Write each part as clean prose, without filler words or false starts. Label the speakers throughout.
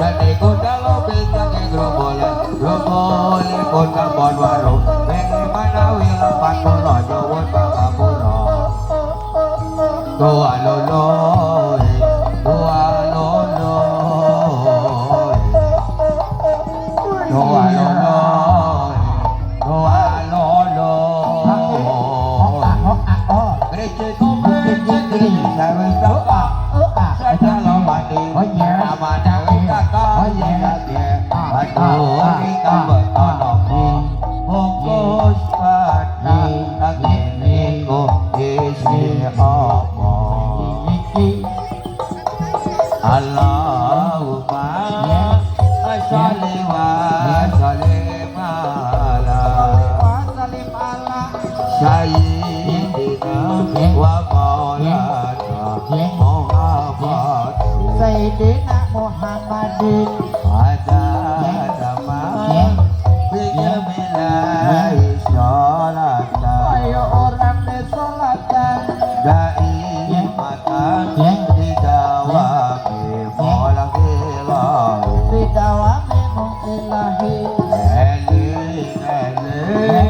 Speaker 1: Jadi kuda lo bisa Sayyidina Muhammadin ada nama Bismillahi sholatan ayo orang desolatan dai makan didawami molahilahi didawami molahilahi eling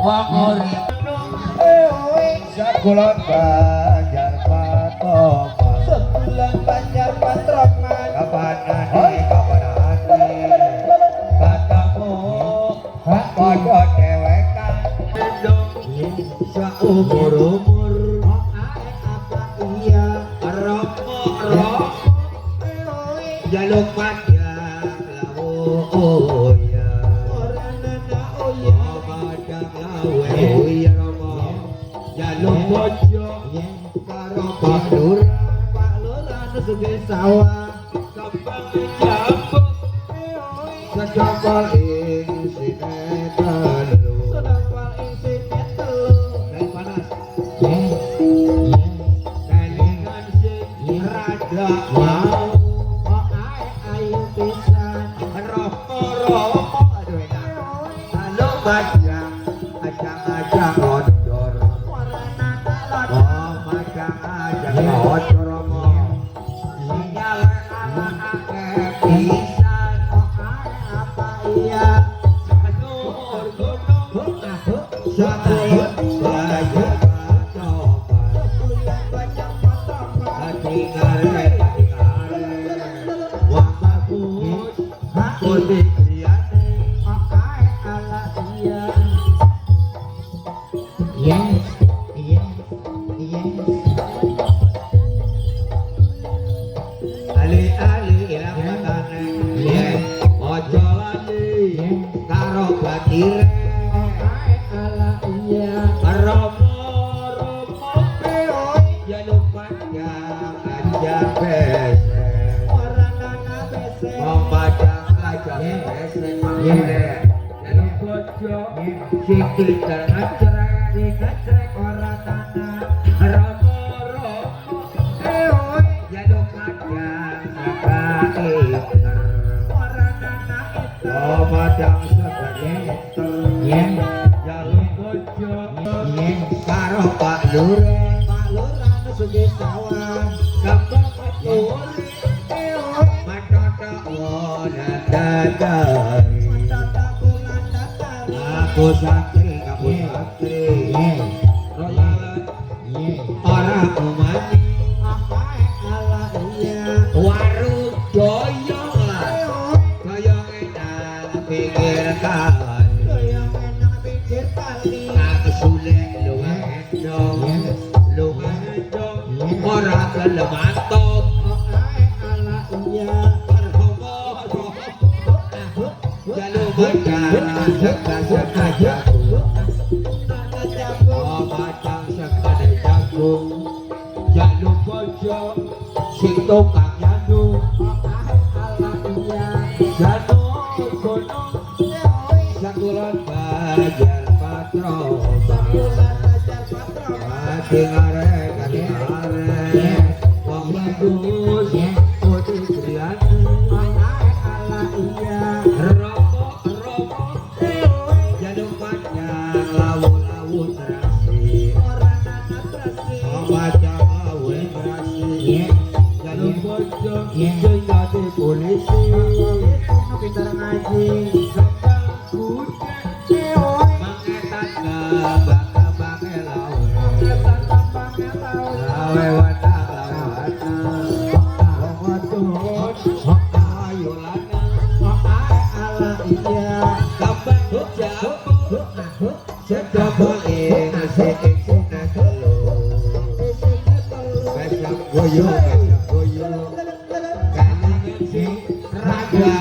Speaker 1: wa qurib sakulon banjar patok sebulan banjar patroman kapanane katamu hak padha dewekan saumur-umur apa iya romo jaluk panjang lawo ya orangana ya padang lawe ya romo jaluk bojo karo Pak Lurah sugih sawah kembang jambut sedapal ing sinetron sedapal ing sinetron dan panas kelingan sing rada mau kok ayu pisan romo aduh enak halo bajang ajang-ajang odor warna oh majang-ajang odor Aku santri, kamu santri, royalan, orang umani, ala iya, warung doyong lah, doyong enak pinggir kali, doyong enak pinggir kali, aku sulit lungan endong, orang kelemantok, ala iya, jalur berjalan sekadar jagung, macam sekadar jagung, jalur bojo, sing tukang nyandung, ala iya, jalur gunung, sakulon banjar patroman, hati ngarek, wong bagus, putih kriani, ala iya. Polisi pintar ngaji sedang kuda mangetan ke lawe wadah ayo lana ala iya kambang jambu sedang boleh ngasih goyo raga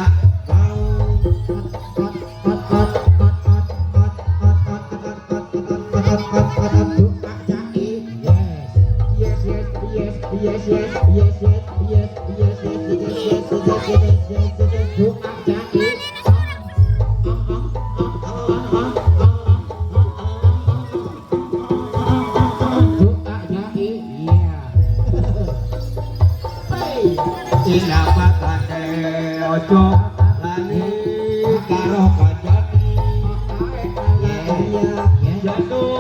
Speaker 1: yes ojo lali karo kanjani ya ya jatuh